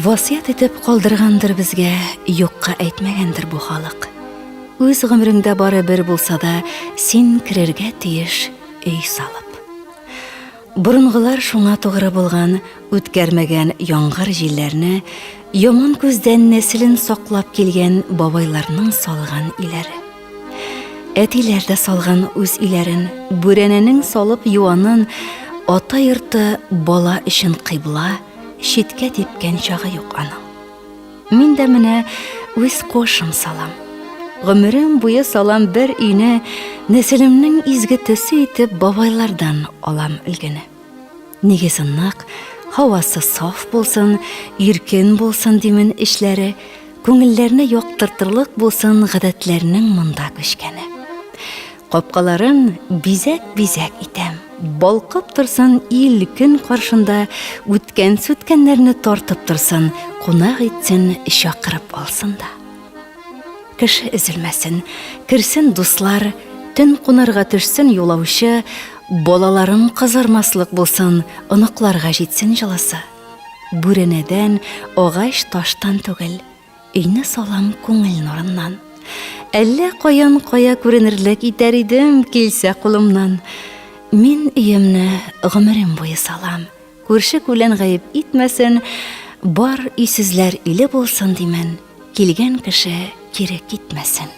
Vasiyat etip kaldırgandır bizge, yokka әйтмәгәндер bu халык. Үз гомреңдә бары бер булса да, син кирергә тиеш өй салып. Бурынгылар шуңа тугры булган, үткәрмәгән яңгыр җилләрне, яман күздән нәселен саклап килгән бабайларның салган иләре. Әтиләр дә салган үз иләрен, бүрәнәнең салып юанын, ата йорты бала өчен кыйбла, шиткә типкән чагы юк аның. Мин дә менә үз кошым салам. Гомерем буе салам бер өйне, нәселемнең изге төсе итеп бабайлардан алам үлгене. Нигезе нык, һавасы саф булсын, иркен булсын димен эшләре, күңелләрне яктыртырлык булсын гадәтләрнең монда күчкәне. Капкаларын бизәк-бизәк итәм. Балкып торсын ил көн каршында, үткән-сүткәннәрне тартып торсын, кунак итсен, чакырып алсын да. Кеше üzülмәсен, кирсен дуслар, төн кунарга төшсен юлаучы, балаларын кызармаслык булсын, оныкларга җитсен җылысы. Бүрәнәдән, агач таштан түгел, өйне салам күңел нурыннан. Әллә каян кая күренерлек итәр идем килсә кулымнан. Мин өемне гомерем буе салам. Күрше-күлән гаеп итмәсен, бар өйсезләр иле булсын димен. Килгән кеше кире китмәсен.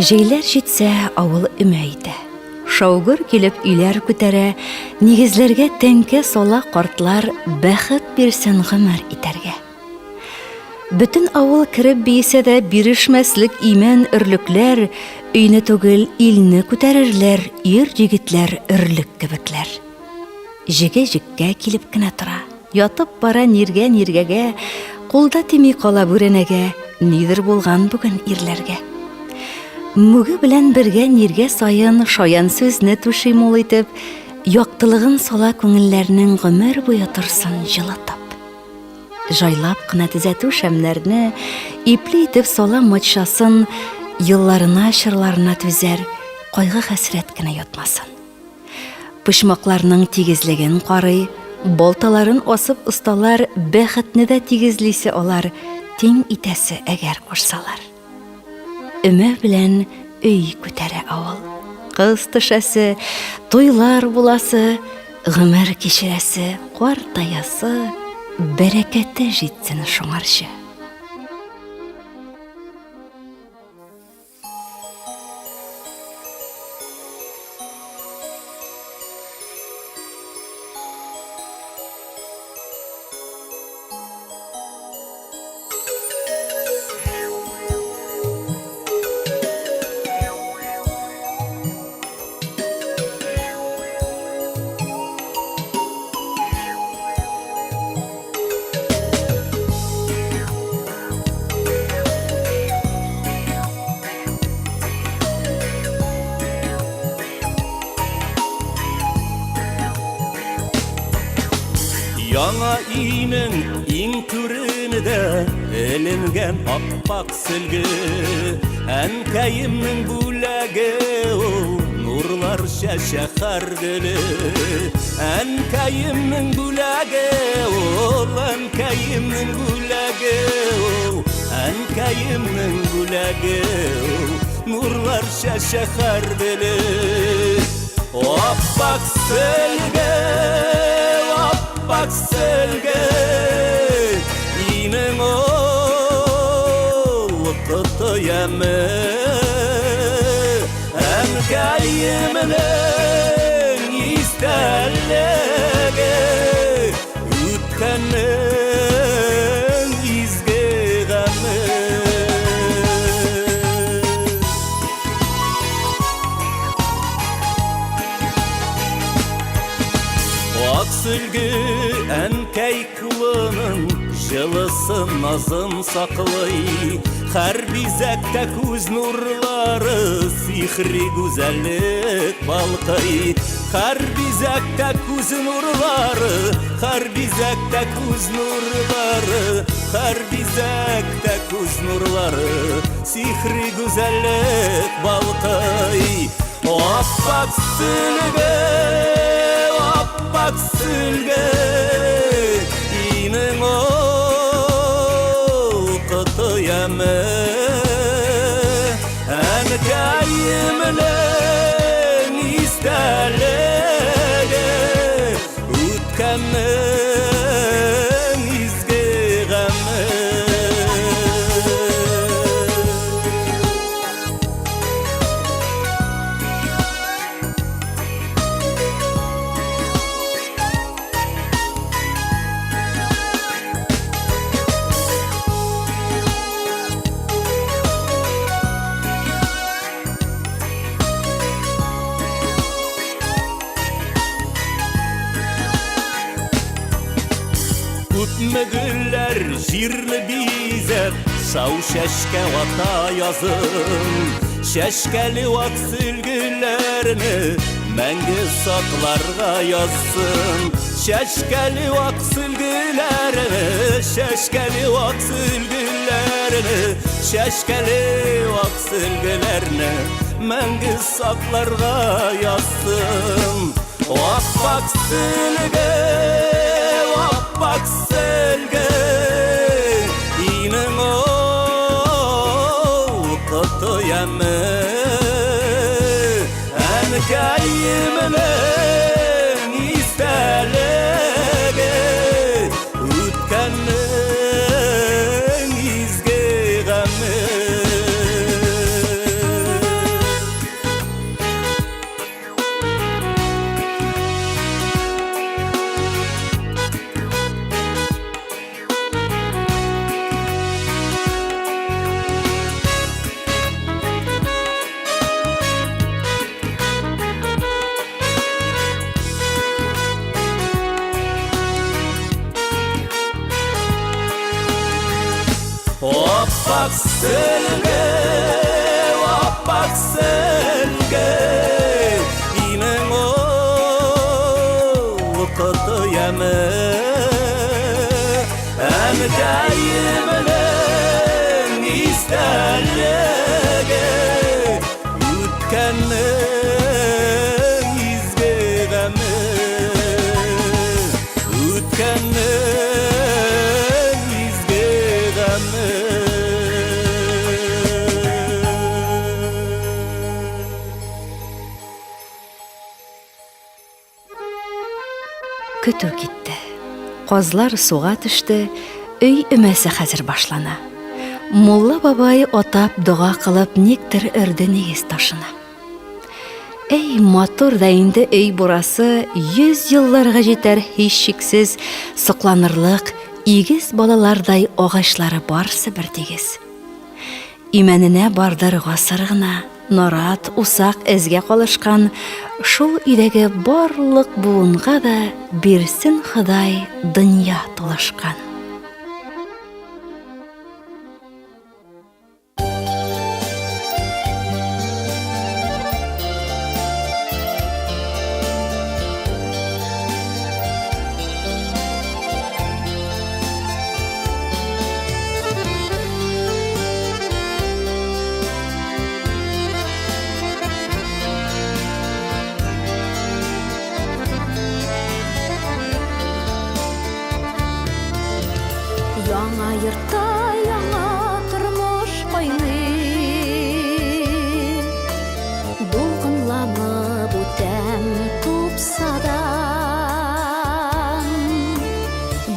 Җәйләр җитсә, авыл өмә итә. шаугыр килеп үйләр күтәрә, нигезләргә тәнкә сала картлар бәхет бирсен гомер итәргә. Бүтін авыл кіріп бейсе дә бирешмәслек имен үрлекләр, өйне түгел илне күтәрерләр, ир-җегетләр өрлек кебекләр. Җеге-җеккә килеп кенә тора, ятып бара ниргә-ниргәгә, кулда тими кала бүрәнәгә, нидер булган бүген ирләргә. Мүге белән бергә ниргә сайын шаян сүзне түши мул итеп, яктылыгын сала күңелләрнең гомер буе торсын җылытып. Жайлап кына төзәтү шәмнәрне, ипле итеп сала матчасын, елларына, чырларына түзәр, кайгы хәсрәт кенә ятмасын. Пышмакларның тигезлеген карый, болталарын асып усталар, бәхетне дә тигезлисе алар, тиң итәсе әгәр кушсалар. Өмә белән өй күтәрә авыл, кыз төшәсе, туйлар буласы, гомер кичерәсе, картаясы, бәрәкәте җитсен шуңарчы. Яңа имен иң түренедә эленгән аппак сөлге, әнкәемнең бүләге ул, нурлар чәчә һәр гөле. Әнкәемнең бүләге ул, әнкәемнең бүләге ул, әнкәемнең бүләге ул, нурлар чәчә һәр гөле. Аппак сөлге, аппак сөлге, инең ул кытыямы, әнкәемнең истәлеге, үткәннең изге гаме. Ак сөлге әнкәй кулының җылысын назын саклый, һәр бизәктә күз нурлары, сихри гүзәллек балкый. Һәр бизәктә күз нурлары, һәр бизәктә күз нурлары, һәр бизәктә күз нурлары, сихри гүзәллек балкый. Аппак сөлге, аппак сөлге, инең ул кытыямы, әнкәемнең истәлеге, үткәннең изге гаме. Күпме гөлләр җирле бизәп, шау чәчкә ата язын. Чәчкәле вак сөлгеләрне мәңге сакларга язсын. Чәчкәле вак сөлгеләрне, чәчкәле вак сөлгеләрне, чәчкәле вак сөлгеләрне мәңге сакларга язсын. Аппак сөлге, аппак сөлге, инең ул кытыямы, әнкәемнең истәлеге, үткәннең изге гаме. аппақ сөлге, аппақ сөлге Инің оқыты емі Әмдайымның истәліге Үткәннің избегәмі Үткәннің избегәмі Көтү китте. Казлар суга төште, өй өмәсе хәзер башлана. Мулла бабай атап дуга кылып никтер өрде нигез ташына. Эй, матур да инде өй бурасы 100 елларга җитәр һич шиксез сокланырлык игез балалардай агачлары барсы бер тигез. Имәненә бардыр гасыр гына, нарат, усак эзгә калышкан, шул идәге барлык буынга да бирсен Ходай дөнья тулышкан. Яңа йортта яңа тормыш кайный, дулкынланып үтәм тупсадан.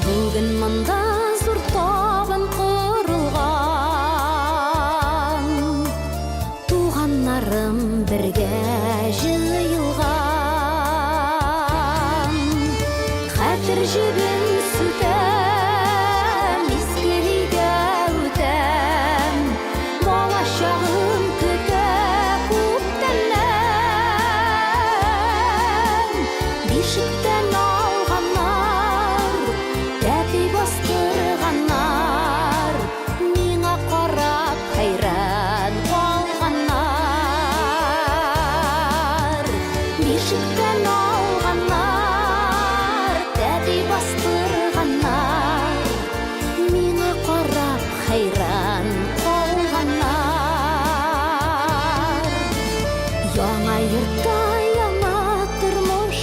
Бүген монда зур табын корылган, туганнарым бергә җыелган. Хәтер җебен сүтәм Бишектән алганнар, тәпи бастырганнар, миңа карап хәйран калганнар. Бишектән алганнар, тәпи бастырганнар, миңа карап хәйран калганнар. Яңа йортта яңа тормыш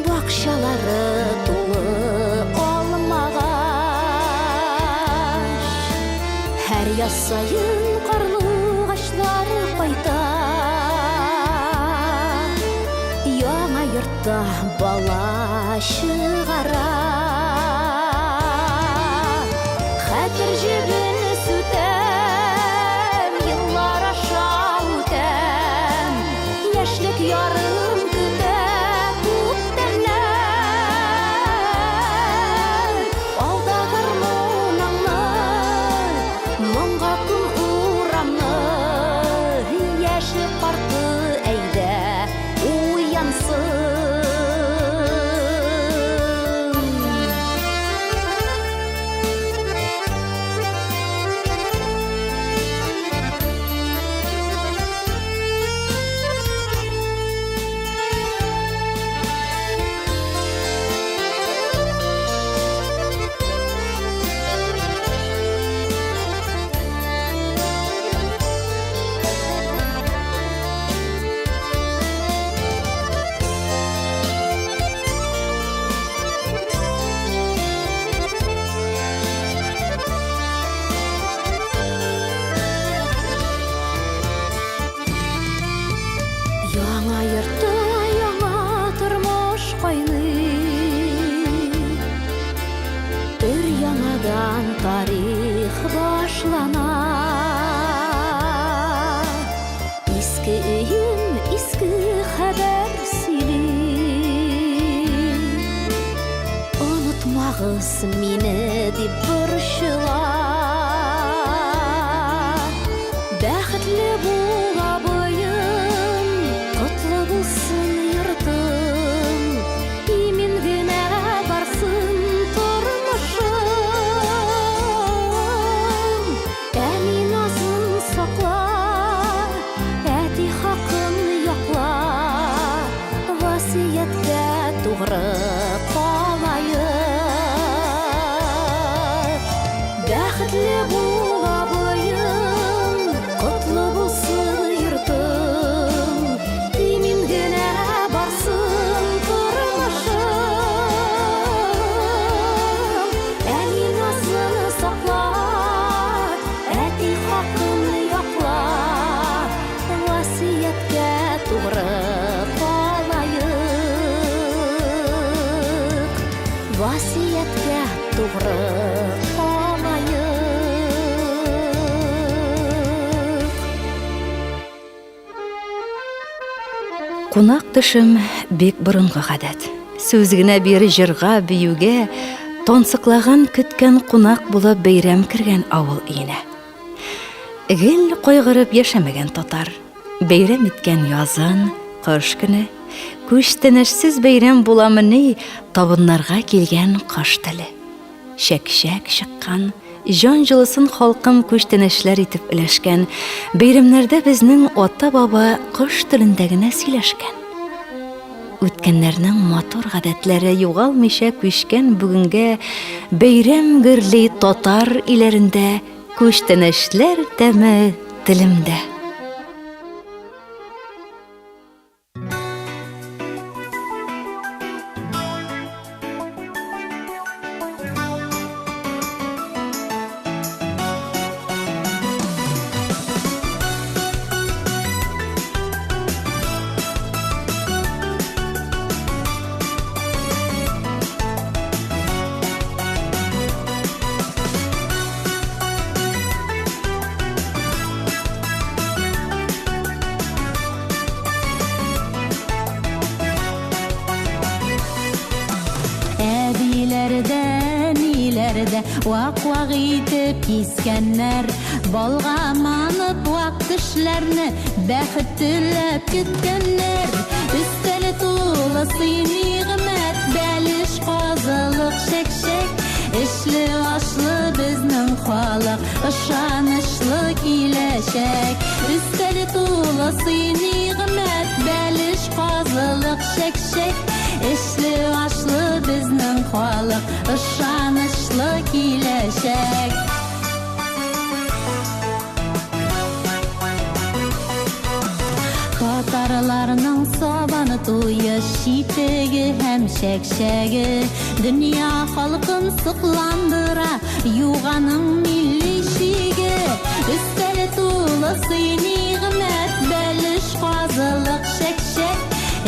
бакчалары тулы алмагач, һәр яз сайын карлыгачлар кайта. Яңа йортта бала чыгара, хәтер җебен сүтәм, еллар аша үтәм, яшьлек ярым көтә. Яңа йортта яңа тормыш кайный, өр-яңадан тарих башлана. Иске өйем, иске хәбәр сөйли, онытмагыз мине дип борчыла. Бәхетле була буем, котлы булсын йортым, имен генә барсын тормышым. туғры қалайық. Бәхетлі бол абайым, құтлы болсын йұртың, деймін генә барсын тұрмышым. Әни назыны сақла, әти хақын яқла, васиятке туғры қалайық. Васиятке туғры қалайық. Кунак тышым бек бұрынғы ғадат. Сөзгіне бері жырға, биюге, тонсықлаған күткен кунак болып бейрем кірген ауыл үйіне. Гел қойғырып яшамеген татар. Бейрем еткен язын, қыш күні, көштінішсіз бейрем буламыны табынларға келген қыш тілі. Шәк-шәк шыққан, жан жылысын халқым көштінішлер етіп үләшкен, бейремлерді біздің ота баба қыш тіліндегіне сөйләшкен. Өткенлерінің матур ғадәтлері юғалмыша көшкен бүгінге бейрем гірлі татар илерінде көштінішлер дәмі тілімді. Вақ-вақ етіп кескеннер, балға манып вақ түшлерні бәхіт тіліп күткеннер. Үстелі толы сый-ниғмет, бәліш қазылық шек-шек, ішлі ашлы біздің халық, ышанышлы келешек. Үстелі толы сый-ниғмет, бәліш қазылық шек-шек, ішлі ашлы біздің халық, ышанышлы келешек. Татарларның сабаны туйы, шитегі һәм шәк-шәгі, дүния халқын сұқландыра, юғаның милли шигі. Үстелі толы сый-ниғмет, бәліш қазылық шәк-шәк,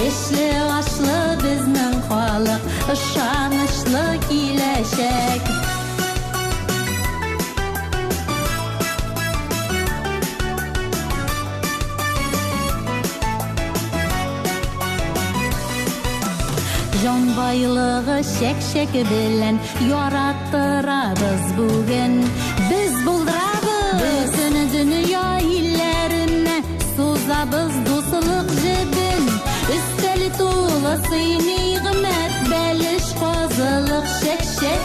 ішлі ашлы біздің халық, ышанышлы келешек. Жан байлығы шәк-шәк білін, яраттырабыз бүгін. Біз бұлдырабыз бүкіні дүния иллеріне, созабыз досылық жібін. Үстелі толы сый-ниғмет, бәліш қазылық шәк-шәк,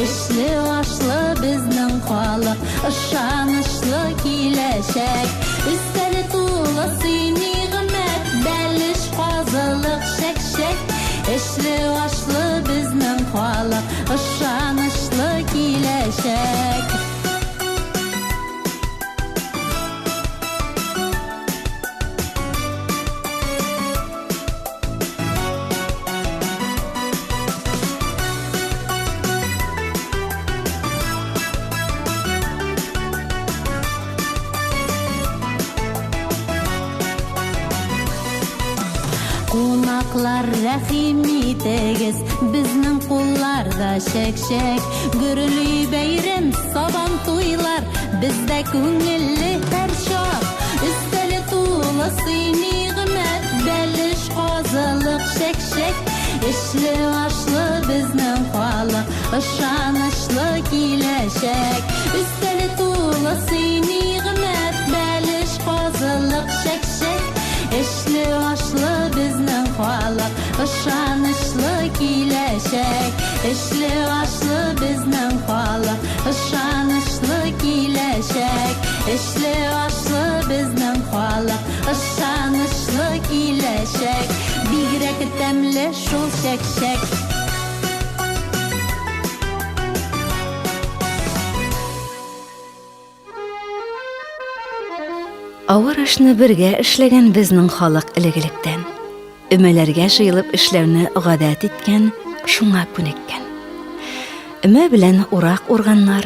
ішлі ашлы біздің халық, ышанышлы келешек. Үстелі толы сый-ниғмет, бәліш қазылық шәк-шәк, ішлі ашлы біздің халық, ышанышлы келешек. Қонақлар рәхим етегіз, біздің қолларда шәк-шәк, гүрілі бәйрем сабан тойлар, бізде көңілі әр шақ. Үстелі толы сый-ниғмет, бәліш қазылық шәк-шәк, ішлі ашлы біздің халық, ышанышлы келешек. Үстелі толы сый-ниғмет, бәліш қазылық шәк-шәк, ішлі ашлы біздің халық, ышанышлы келешек. Ішлі ашлы біздің халық, ышанышлы келешек. Ішлі ашлы біздің халық, ышанышлы келешек. Бигрәк тәмле шул şek-şek. Авыр эшне бергә эшләгән безнең халык элегелектән. Өмәләргә җыелып эшләрне гадәт иткән, шуңа күнеккән. Өмә белән урак урганнар,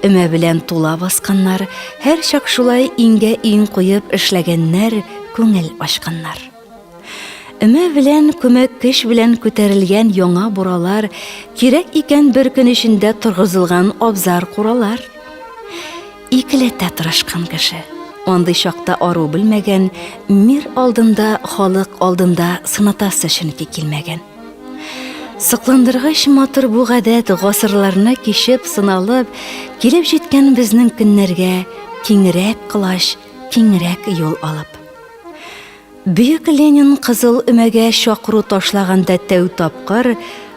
өмә белән тула басканнар, һәр чак шулай иңгә иң куеп эшләгәннәр, күңел ачканнар. Өмә белән күмәк көч белән күтәрелгән яңа буралар, кирәк икән бер көн эчендә торгызылган абзар куралар. Икеләтә тырышкан кеше, андый чакта ару белмәгән, мир алдында, халык алдында сынатасы шөнки килмәгән. Сыкландыргач матур бу гадәт гасырларны кичеп сыналып, килеп җиткән безнең көннәргә киңрәк кылач, киңрәк юл алып. Бөек Ленин кызыл өмәгә чакыру ташлаганда тәү тапкыр,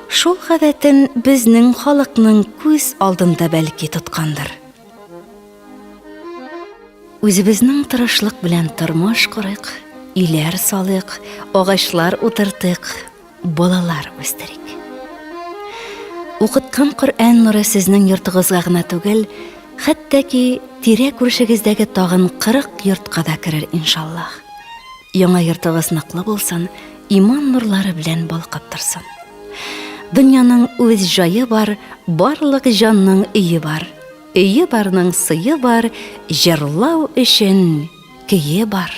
шул гадәтен безнең халыкның күз алдында бәлки тоткандыр. Үзебезнең тырышлык белән тормыш корыйк, иләр салыйк, агачлар утыртыйк, балалар үстерик. Укыткан Коръән нуры сезнең йортыгызга гына түгел, хәтта ки тирә күршегездәге тагын 40 йортка да керер иншаллах. Яңа йортыгыз ныклы булсын, иман нурлары белән балкып торсын. Дөньяның үз җае бар, барлык җанның өе бар. Өе барның сые бар, җырлау өчен көе бар.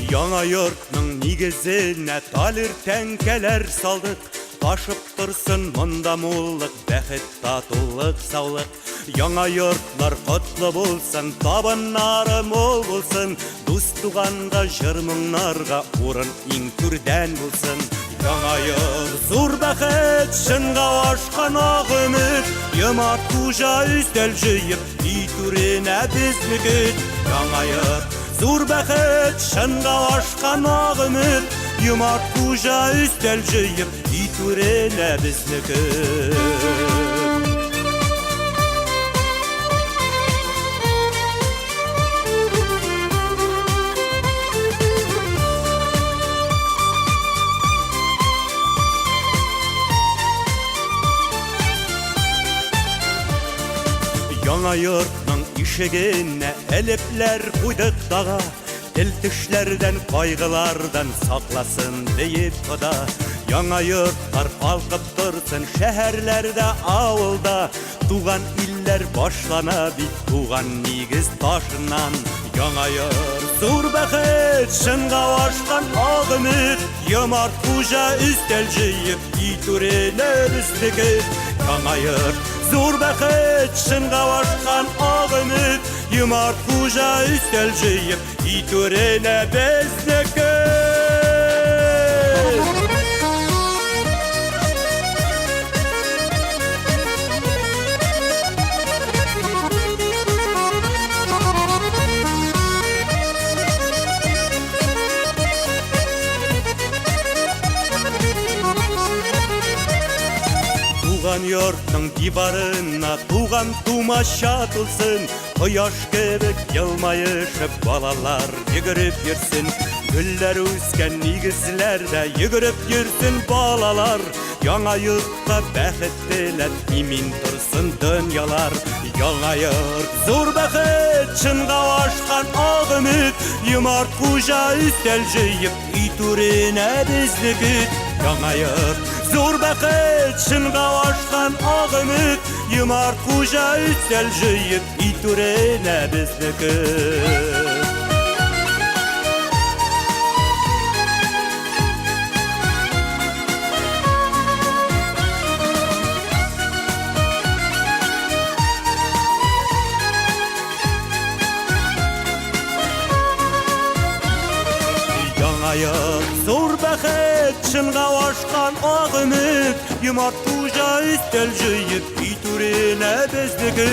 Яңа йортның нигезенә талир тәңкәләр салдык. Ташып торсын монда муллык, бәхет, татулык, саулык. Яңа йортлар котлы булсын, табыннары мол булсын. Дус туганга, җыр-моңнарга урын иң түрдән булсын. Яңа йорт зур бәхет, шынга ашкан ак өмет. Йомарт хуҗа өстәл җыеп, итүренә безне көт. Яңа йорт зур бәхет, шынга ашкан ак өмет. Йомарт хуҗа өстәл җыеп, итүренә безне көт. Яңа йортның ишегенә әлепләр куйдык тага. Тел тешләрдән, кайгылардан сакласын диеп Хода. Яңа йортлар калкып торсын шәһәрләрдә, авылда. Туган илләр башлана бит туган нигез ташыннан. Яңа йорт зур бәхет, шынга ашкан ак өмет. Йомарт хуҗа өстәл җыеп, итүренә безне көт. Яңа йорт зур бәхет, шынга ашкан ак өмет. Йомарт хуҗа өстәл җыеп, итүренә безне көт. Туган йортның дибарына туган тумаша тулсын. Кояш кебек елмаешып балалар йөгереп йөрсен. Гөлләр үскән нигезләрдә йөгереп йөрсен балалар. Яңа йортка бәхет теләп имин торсын дөньялар. Яңа йорт зур бәхет, шынга ашкан ак өмет. Йомарт хуҗа өстәл җыеп, итүренә безне көт. Яңа йорт зур бәхет, шынга ашкан ак өмет. Йомарт хуҗа өстәл җыеп, итүренә безне көт. Яңа йорт зур бәхет, шынга ашкан ак өмет. Йомарт хуҗа өстәл җыеп итүренә безнеке.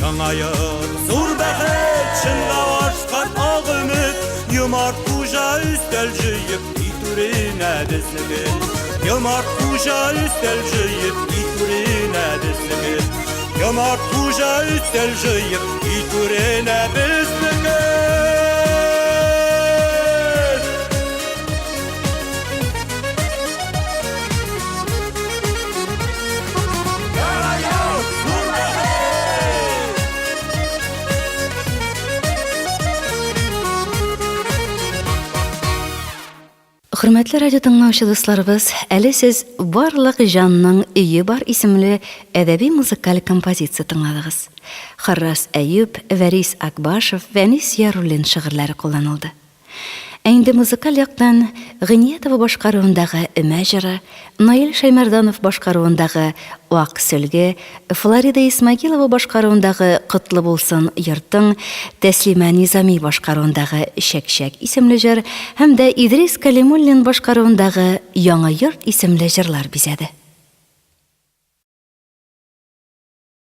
Яңа ел зур бәхет, шында ашкан ак өмет. Йомарт хуҗа өстәл җыеп итүренә безнеке. Йомарт хуҗа өстәл җыеп итүренә безнеке. Йомарт хуҗа өстәл җыеп итүренә безнеке. Хөрмәтле радио тыңлаучы дусларыбыз, әле сез барлык җанның өе бар исемле әдәби музыкаль композиция тыңладыгыз. Харрас Әюп, Вәрис Акбашев, Вәнис Яруллин шигырьләре кулланылды. Инде музыкаль яктан Гыниятова башкаруындагы Өмә җыры, Наил Шәймәрданов башкаруындагы Ак сөлге, Флорида Исмәгилова башкаруындагы Котлы булсын йортың, Тәслимә Низами башкаруындагы Шәкшәк исемле җыр һәм дә Идрис Кәлимуллин башкаруындагы Яңа йорт исемле җырлар бизәде.